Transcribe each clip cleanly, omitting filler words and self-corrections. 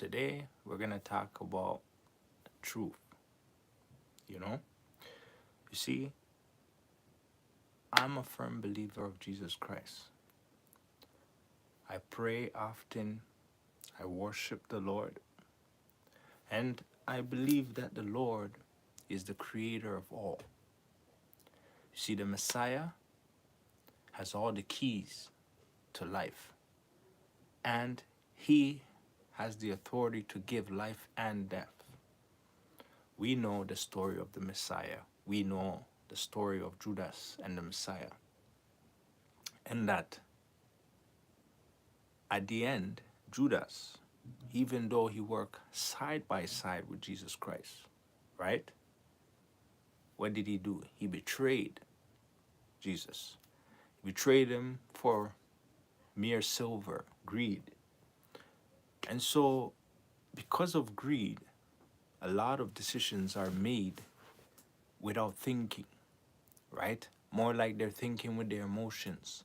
Today we're going to talk about truth. You know, you see, I'm a firm believer of Jesus Christ. I pray often, I worship the Lord, and I believe that the Lord is the creator of all. You see, the Messiah has all the keys to life, and he has the authority to give life and death. We know the story of the Messiah. We know the story of Judas and the Messiah. And that at the end, Judas, even though he worked side by side with Jesus Christ, right? What did he do? He betrayed Jesus. He betrayed him for mere silver, greed. And so, because of greed, a lot of decisions are made without thinking, right? More like they're thinking with their emotions.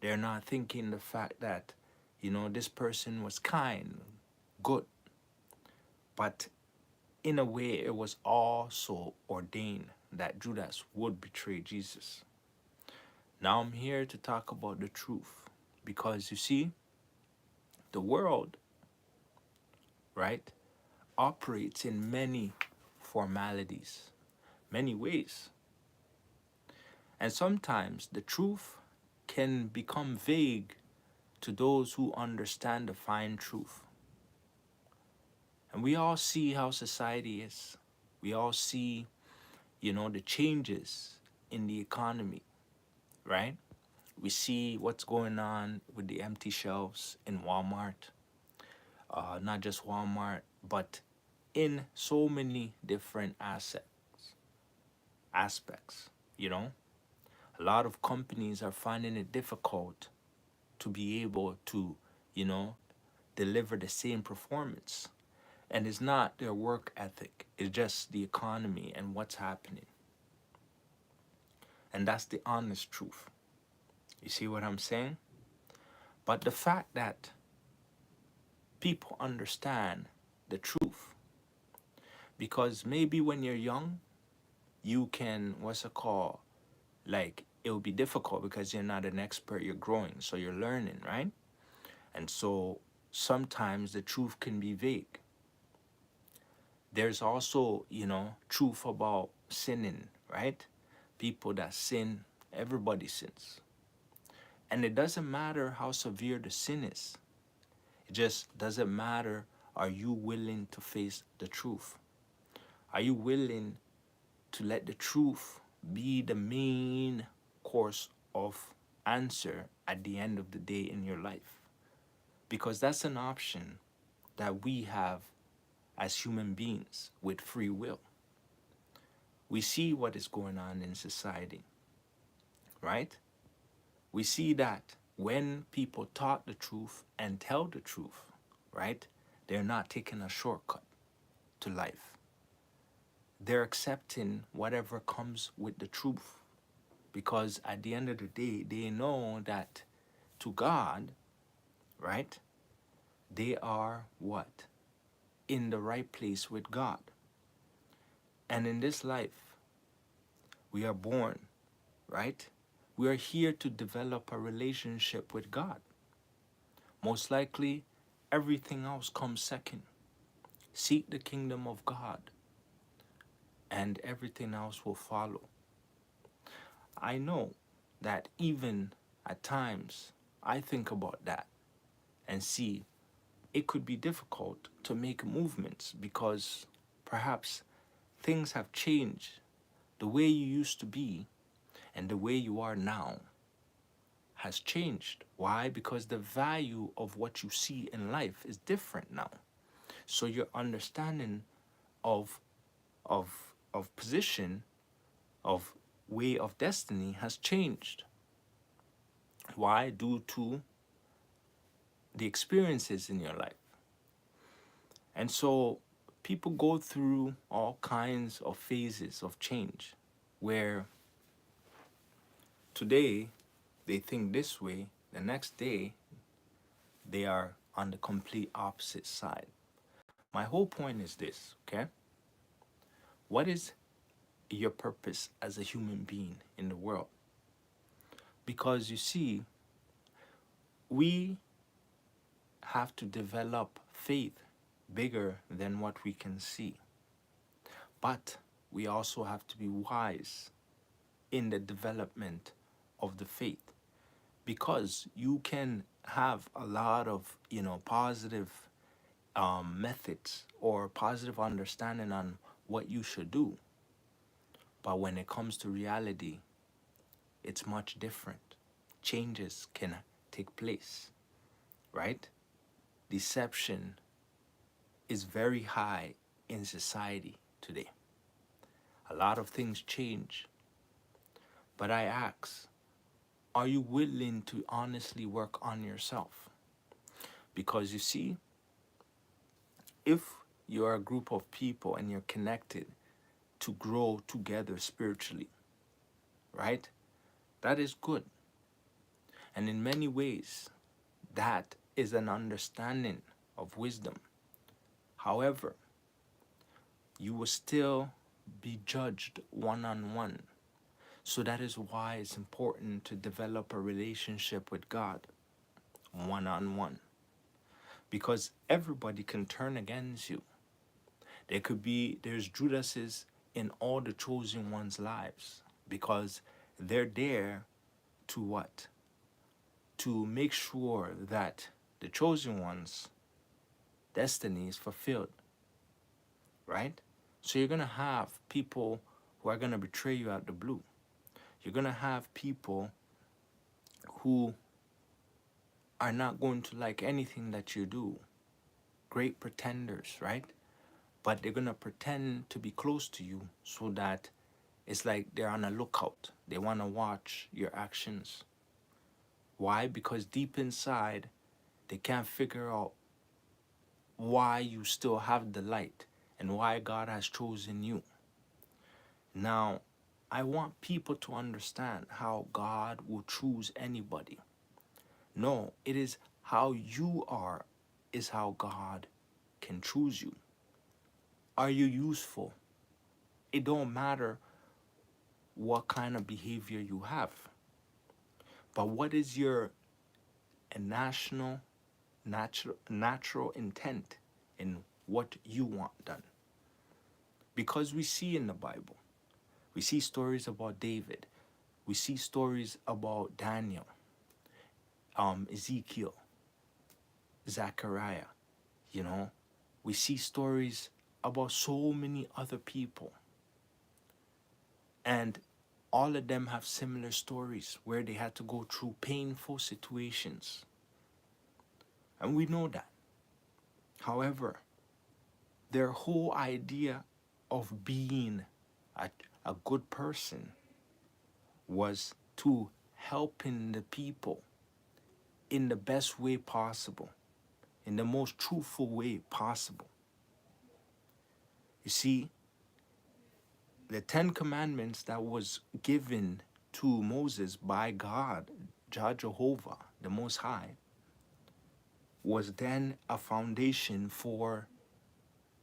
They're not thinking the fact that, this person was kind, good, but in a way it was also ordained that Judas would betray Jesus. Now I'm here to talk about the truth because you see, the world, right, operates in many formalities, many ways. And sometimes the truth can become vague to those who understand the fine truth. And we all see how society is. We all see, the changes in the economy, right? We see what's going on with the empty shelves in Walmart, not just Walmart, but in so many different aspects, A lot of companies are finding it difficult to be able to, you know, deliver the same performance. And it's not their work ethic, it's just the economy and what's happening. And that's the honest truth. You see what I'm saying? But the fact that people understand the truth, because maybe when you're young, you can, what's it called? Like, it will be difficult because you're not an expert, you're growing, so you're learning, right? And so sometimes the truth can be vague. There's also, truth about sinning, right? People that sin, everybody sins. And it doesn't matter how severe the sin is. It just doesn't matter, are you willing to face the truth? Are you willing to let the truth be the main course of answer at the end of the day in your life? Because that's an option that we have as human beings with free will. We see what is going on in society, right? We see that when people talk the truth and tell the truth, right, they're not taking a shortcut to life. They're accepting whatever comes with the truth because at the end of the day, they know that to God, right, they are what? In the right place with God. And in this life, we are born, right? We are here to develop a relationship with God. Most likely, everything else comes second. Seek the kingdom of God, and everything else will follow. I know that even at times, I think about that and see it could be difficult to make movements because perhaps things have changed. The way you used to be and the way you are now has changed. Why? Because the value of what you see in life is different now. So your understanding of of position, of way of destiny has changed. Why? Due to the experiences in your life. And so people go through all kinds of phases of change where today they think this way, the next day they are on the complete opposite side. My whole point is this, okay? What is your purpose as a human being in the world? Because you see, we have to develop faith bigger than what we can see. But we also have to be wise in the development of the faith, because you can have a lot of positive methods or positive understanding on what you should do, but when it comes to reality, it's much different. Changes can take place, right? Deception is very high in society today. A lot of things change, but I ask, are you willing to honestly work on yourself? Because you see, if you're a group of people and you're connected to grow together spiritually, right? That is good. And in many ways, that is an understanding of wisdom. However, you will still be judged one on one. So that is why it's important to develop a relationship with God one on one. Because everybody can turn against you. There's Judases in all the chosen ones' lives, because they're there to what? To make sure that the chosen ones' destiny is fulfilled, right? So you're going to have people who are going to betray you out the blue. You're going to have people who are not going to like anything that you do. Great pretenders, right? But they're going to pretend to be close to you so that it's like they're on a lookout. They want to watch your actions. Why? Because deep inside, they can't figure out why you still have the light and why God has chosen you. Now, I want people to understand how God will choose anybody. No, it is how you are is how God can choose you. Are you useful? It don't matter what kind of behavior you have. But what is your natural intent in what you want done? Because we see in the Bible, we see stories about David, we see stories about Daniel, Ezekiel, Zechariah, we see stories about so many other people. And all of them have similar stories where they had to go through painful situations. And we know that. However, their whole idea of being a good person was to helping the people in the best way possible, in the most truthful way possible. You see, the 10 Commandments that was given to Moses by God, Jah Jehovah, the Most High, was then a foundation for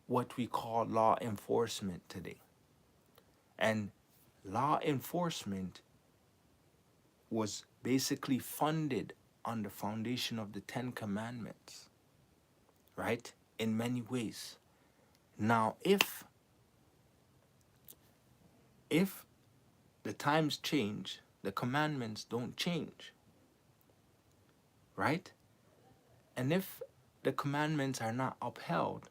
what we call law enforcement today. And law enforcement was basically funded on the foundation of the 10 Commandments, right? In many ways. Now, if the times change, the commandments don't change, right? And if the commandments are not upheld,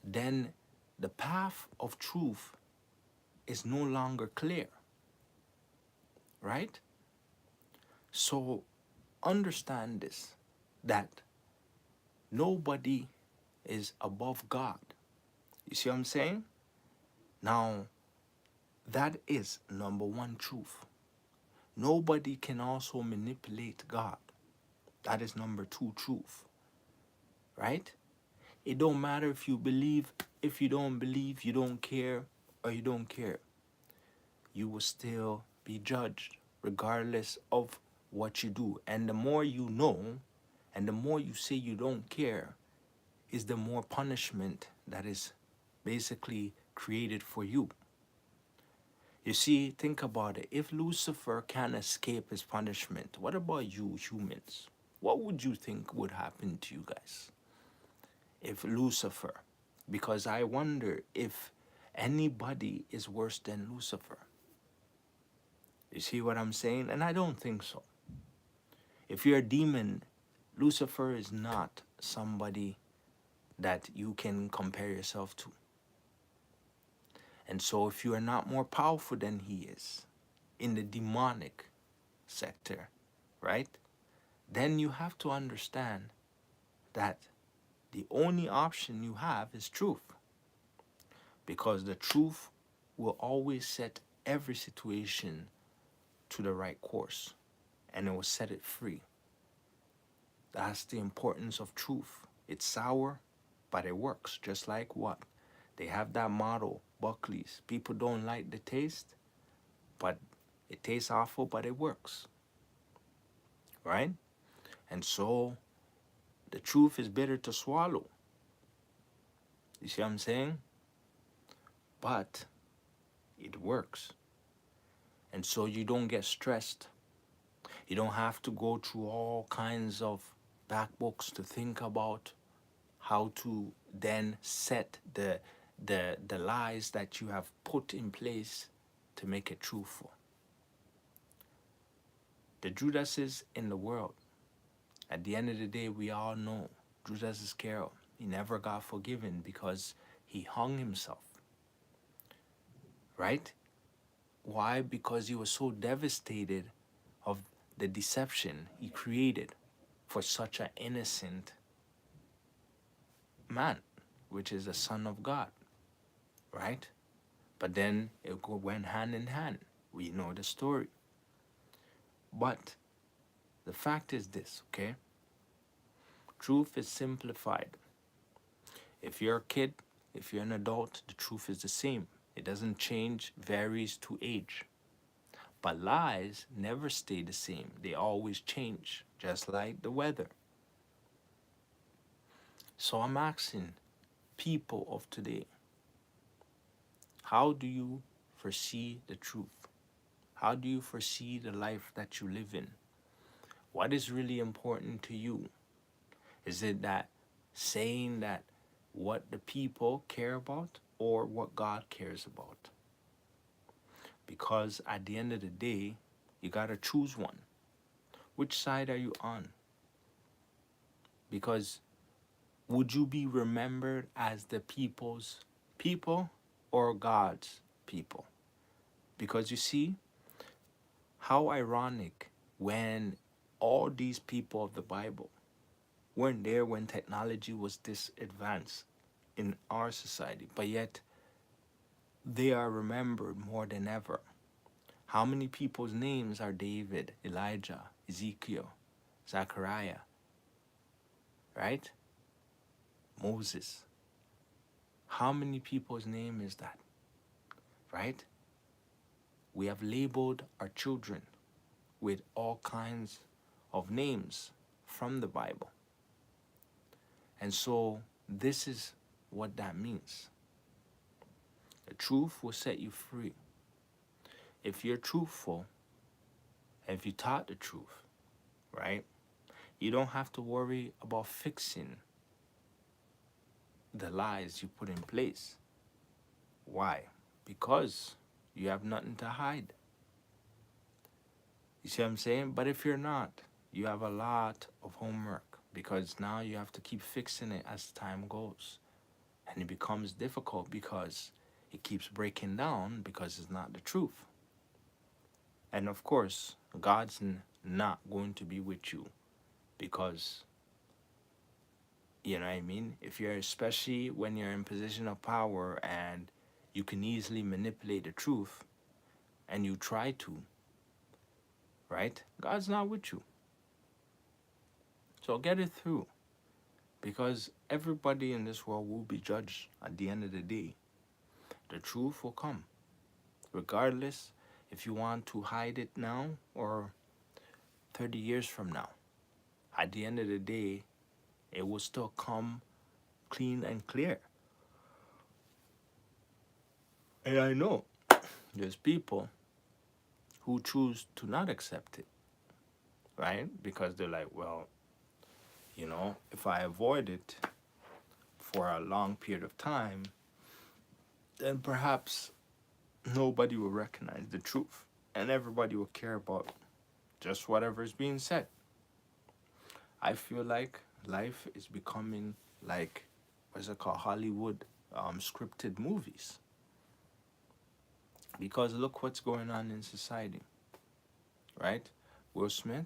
then the path of truth is no longer clear, right? So understand this, that nobody is above God. You see what I'm saying? Now, that is number one truth. Nobody can also manipulate God. That is number two truth, right? It don't matter if you believe, if you don't believe, you don't care, or you don't care. You will still be judged regardless of what you do. And the more you know, And the more you say you don't care, is the more punishment that is basically created for you. You see, think about it. If Lucifer can escape his punishment, what about you humans? What would you think would happen to you guys if Lucifer? Because I wonder if anybody is worse than Lucifer. You see what I'm saying? And I don't think so. If you're a demon, Lucifer is not somebody that you can compare yourself to. And so if you are not more powerful than he is in the demonic sector, right? Then you have to understand that the only option you have is truth. Because the truth will always set every situation to the right course, and it will set it free. That's the importance of truth. It's sour, but it works. Just like what? They have that motto, Buckley's. People don't like the taste, but it tastes awful, but it works. Right? And so the truth is bitter to swallow. You see what I'm saying? But it works. And so you don't get stressed. You don't have to go through all kinds of back books to think about how to then set the lies that you have put in place to make it truthful. The Judases in the world, at the end of the day, we all know Judas Iscariot, he never got forgiven because he hung himself. Right? Why? Because he was so devastated of the deception he created for such an innocent man, which is the Son of God, right? But then it went hand in hand. We know the story. But the fact is this, okay? Truth is simplified. If you're a kid, if you're an adult, the truth is the same. It doesn't change, varies to age. But lies never stay the same. They always change, just like the weather. So I'm asking people of today, how do you foresee the truth? How do you foresee the life that you live in? What is really important to you? Is it that saying that what the people care about or what God cares about? Because at the end of the day, you got to choose one. Which side are you on? Because would you be remembered as the people's people or God's people? Because you see, how ironic when all these people of the Bible weren't there when technology was this advanced in our society, but yet they are remembered more than ever. How many people's names are David, Elijah, Ezekiel, Zechariah, right? Moses. How many people's name is that, right? We have labeled our children with all kinds of names from the Bible. And so this is what that means. The truth will set you free. If you're truthful, if you taught the truth, right? You don't have to worry about fixing the lies you put in place. Why? Because you have nothing to hide. You see what I'm saying? But if you're not, you have a lot of homework because now you have to keep fixing it as time goes. And it becomes difficult because it keeps breaking down because it's not the truth. And of course, God's not going to be with you because, you know what I mean? If you're, especially when you're in position of power and you can easily manipulate the truth and you try to, right? God's not with you. So get it through because everybody in this world will be judged at the end of the day. The truth will come regardless if you want to hide it now or 30 years from now. at the end of the day, it will still come clean and clear. And I know there's people who choose to not accept it, right? Because they're like, well, if I avoid it for a long period of time, then perhaps nobody will recognize the truth and everybody will care about just whatever is being said. I feel like life is becoming like, what's it called, Hollywood scripted movies. Because look what's going on in society, right? Will Smith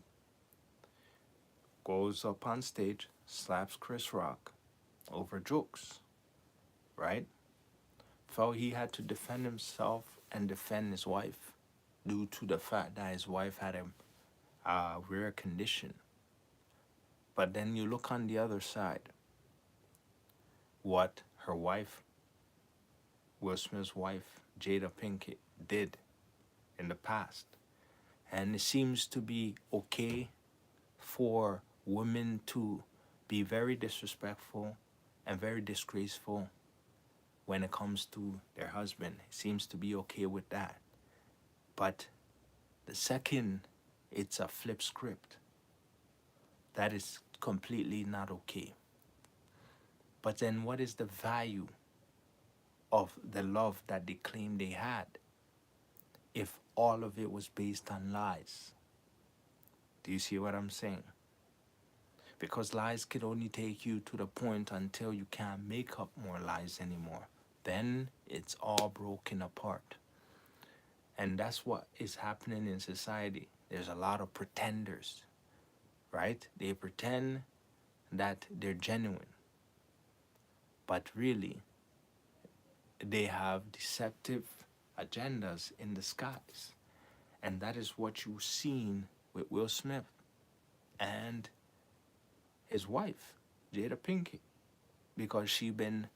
goes up on stage, slaps Chris Rock over jokes, right? Felt he had to defend himself and defend his wife due to the fact that his wife had a rare condition. But then you look on the other side, what her wife, Will Smith's wife, Jada Pinkett, did in the past. And it seems to be okay for women to be very disrespectful and very disgraceful when it comes to their husband. It seems to be okay with that. But the second it's a flip script, that is completely not okay. But then what is the value of the love that they claim they had if all of it was based on lies? Do you see what I'm saying? Because lies can only take you to the point until you can't make up more lies anymore. Then it's all broken apart. And that's what is happening in society. There's a lot of pretenders, right? They pretend that they're genuine. But really, they have deceptive agendas in disguise. And that is what you've seen with Will Smith and his wife, Jada Pinkett, because she been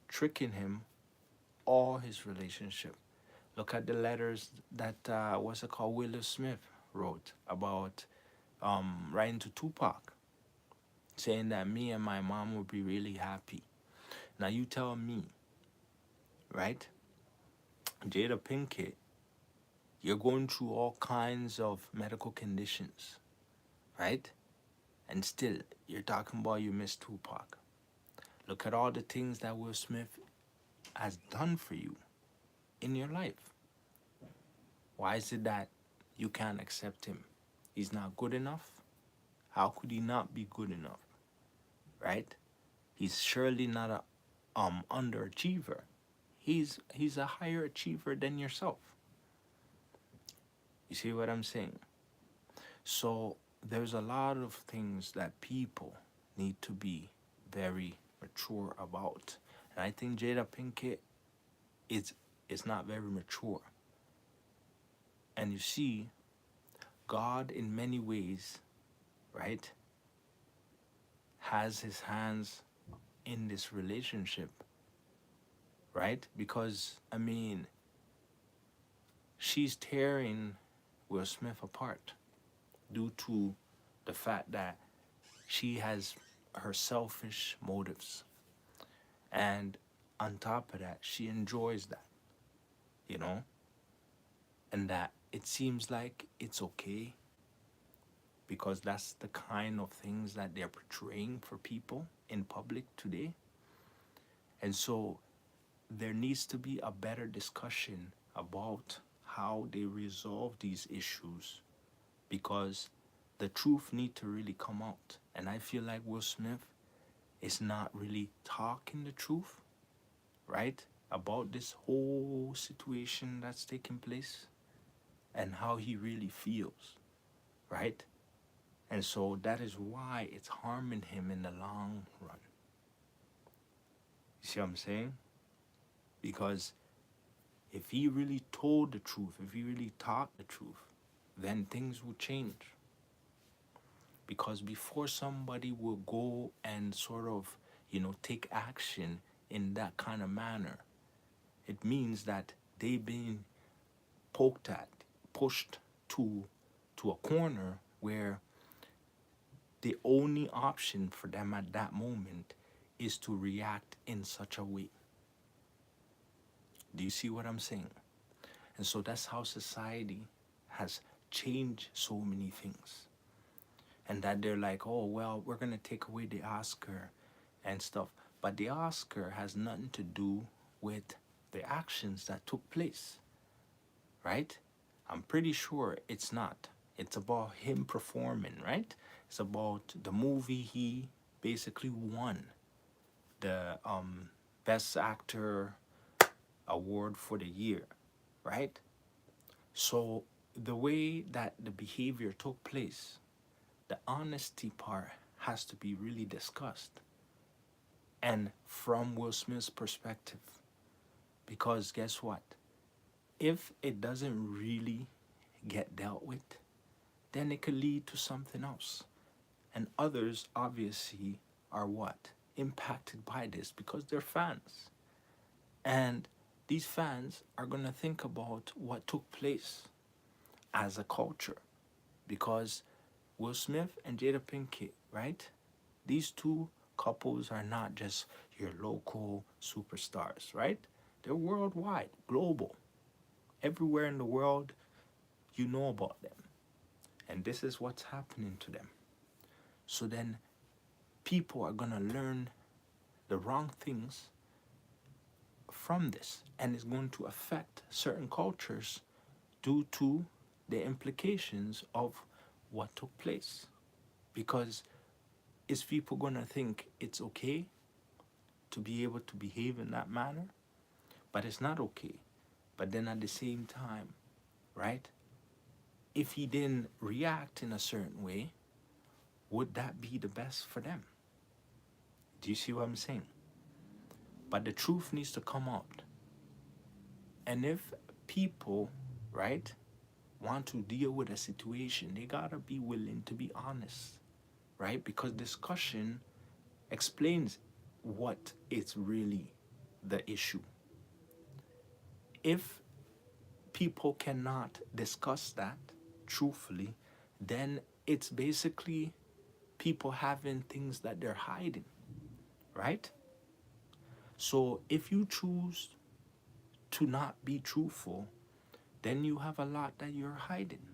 tricking him all his relationship. Look at the letters that Will Smith wrote about writing to Tupac, saying that me and my mom would be really happy. Now you tell me, right? Jada Pinkett, you're going through all kinds of medical conditions, right? And still, you're talking about you miss Tupac. Look at all the things that Will Smith has done for you in your life. Why is it that you can't accept him? He's not good enough? How could he not be good enough? Right? He's surely not a underachiever. He's a higher achiever than yourself. You see what I'm saying? So there's a lot of things that people need to be very mature about. And I think Jada Pinkett is not very mature. And you see, God in many ways, right, has his hands in this relationship, right? Because, I mean, she's tearing Will Smith apart due to the fact that she has her selfish motives. And on top of that, she enjoys that, you know? And that it seems like it's okay because that's the kind of things that they're portraying for people in public today. And so there needs to be a better discussion about how they resolve these issues because the truth need to really come out. And I feel like Will Smith is not really talking the truth, right? About this whole situation that's taking place and how he really feels, right? And so that is why it's harming him in the long run. You see what I'm saying? Because if he really told the truth, if he really taught the truth, then things will change. Because before somebody will go and sort of, take action in that kind of manner, it means that they've been poked at, pushed to a corner where the only option for them at that moment is to react in such a way. Do you see what I'm saying? And so that's how society has changed so many things. And that they're like, oh, well, we're going to take away the Oscar and stuff. But the Oscar has nothing to do with the actions that took place, right? I'm pretty sure it's not. It's about him performing, right? It's about the movie he basically won the Best Actor award for the year, right? So the way that the behavior took place, the honesty part has to be really discussed. And from Will Smith's perspective, because guess what? If it doesn't really get dealt with, then it could lead to something else. And others obviously are what? Impacted by this because they're fans. And these fans are going to think about what took place as a culture. Because Will Smith and Jada Pinkett, right? These two couples are not just your local superstars, right? They're worldwide, global. Everywhere in the world, you know about them. And this is what's happening to them. So then people are going to learn the wrong things from this. And it's going to affect certain cultures due to the implications of what took place. Because is people going to think it's okay to be able to behave in that manner? But it's not okay. But then at the same time, right? If he didn't react in a certain way, would that be the best for them? Do you see what I'm saying? But the truth needs to come out. And if people, right, want to deal with a situation, they gotta be willing to be honest, right? Because discussion explains what is really the issue. If people cannot discuss that truthfully, then it's basically people having things that they're hiding, right? So if you choose to not be truthful, then you have a lot that you're hiding.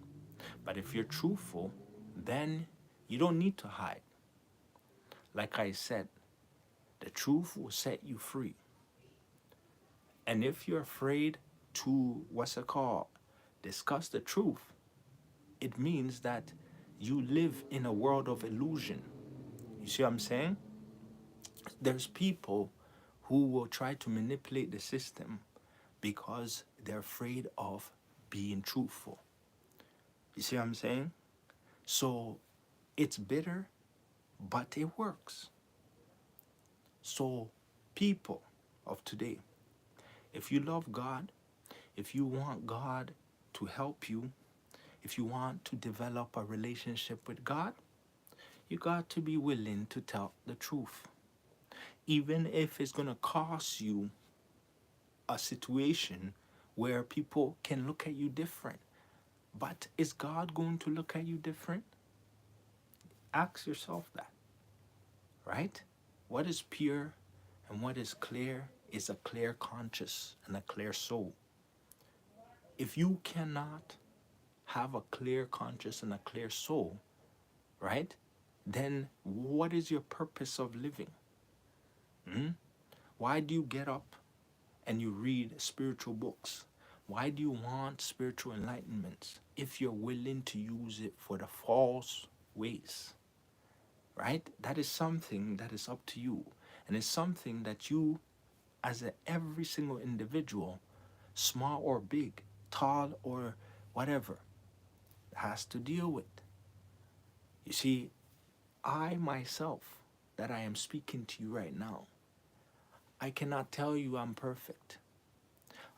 But if you're truthful, then you don't need to hide. Like I said, the truth will set you free. And if you're afraid to, discuss the truth, it means that you live in a world of illusion. You see what I'm saying? There's people who will try to manipulate the system because they're afraid of being truthful. You see what I'm saying? So it's bitter, but it works. So people of today, if you love God, if you want God to help you, if you want to develop a relationship with God, you got to be willing to tell the truth. Even if it's going to cost you a situation where people can look at you different. But is God going to look at you different? Ask yourself that, right? What is pure and what is clear is a clear conscience and a clear soul. If you cannot have a clear conscience and a clear soul, right? Then what is your purpose of living? Why do you get up and you read spiritual books? Why do you want spiritual enlightenment if you're willing to use it for the false ways? Right? That is something that is up to you. And it's something that you, as every single individual, small or big, tall or whatever, has to deal with. You see, I myself, that I am speaking to you right now, I cannot tell you I'm perfect.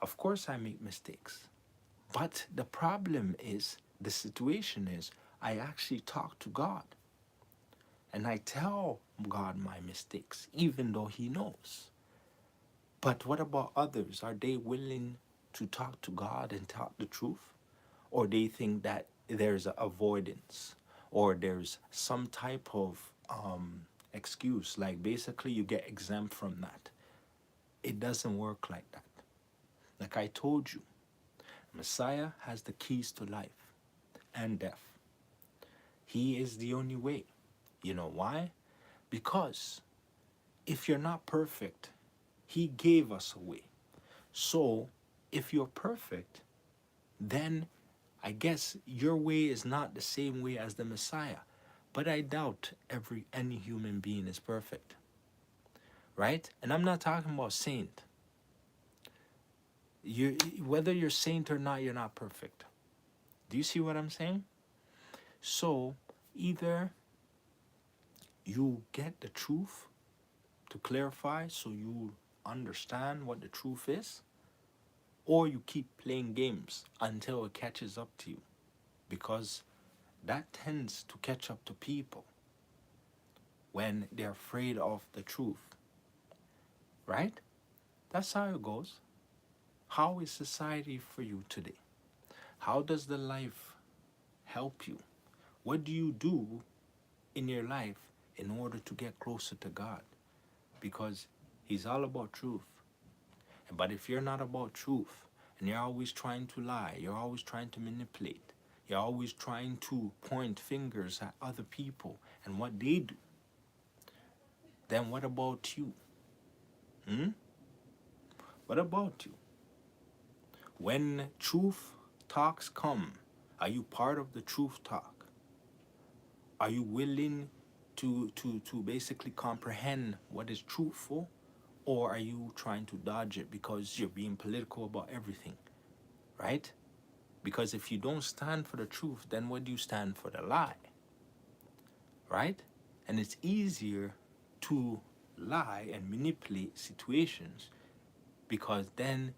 Of course I make mistakes. But the problem is, the situation is, I actually talk to God. And I tell God my mistakes, even though He knows. But what about others? Are they willing to talk to God and talk the truth? Or they think that there's an avoidance? or there's some type of excuse, like basically you get exempt from that. It doesn't work like that. Like I told you, Messiah has the keys to life and death. He is the only way. You know why? Because if you're not perfect, he gave us a way. So if you're perfect, then I guess your way is not the same way as the Messiah. But I doubt any human being is perfect. Right? And I'm not talking about saint. You, whether you're saint or not, you're not perfect. Do you see what I'm saying? So either you get the truth to clarify so you understand what the truth is, or you keep playing games until it catches up to you, because that tends to catch up to people when they're afraid of the truth. Right? That's how it goes. How is society for you today? How does the life help you? What do you do in your life in order to get closer to God? Because he's all about truth. But if you're not about truth, and you're always trying to lie, you're always trying to manipulate, you're always trying to point fingers at other people and what they do, then what about you? What about you? When truth talks come, are you part of the truth talk? Are you willing to basically comprehend what is truthful? Or are you trying to dodge it because you're being political about everything? Right? Because if you don't stand for the truth, then what do you stand for? The lie. Right? And it's easier to lie and manipulate situations because then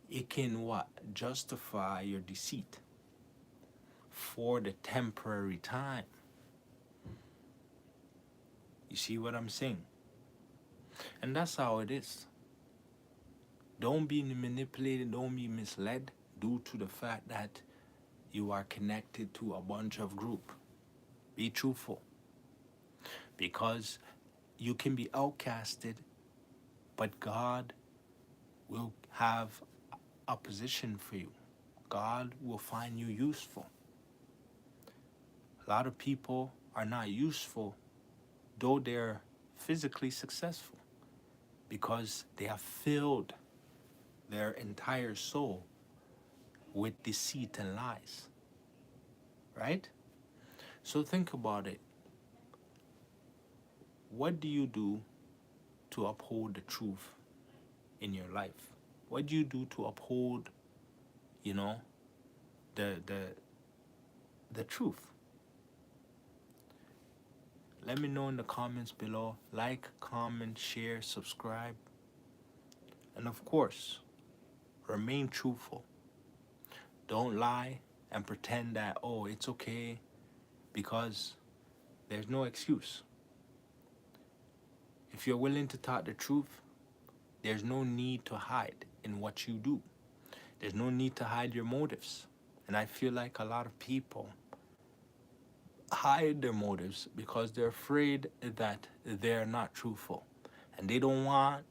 it can what? Justify your deceit for the temporary time. You see what I'm saying? And that's how it is. Don't be manipulated, don't be misled due to the fact that you are connected to a bunch of group. Be truthful. Because you can be outcasted, but God will have a position for you. God will find you useful. A lot of people are not useful, though they're physically successful, because they have filled their entire soul with deceit and lies. Right? So think about it. What do you do to uphold the truth in your life? What do you do to uphold, the truth? Let me know in the comments below. Like, comment, share, subscribe. And of course, remain truthful. Don't lie and pretend that, oh, it's okay, because there's no excuse. If you're willing to talk the truth, there's no need to hide in what you do. There's no need to hide your motives. And I feel like a lot of people hide their motives because they're afraid that they're not truthful. And they don't want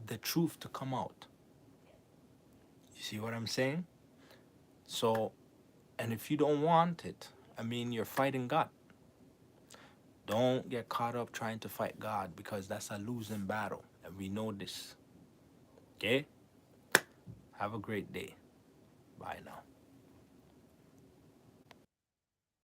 the truth to come out. You see what I'm saying? So, and if you don't want it, you're fighting God. Don't get caught up trying to fight God, because that's a losing battle. And we know this. Okay? Have a great day. Bye now.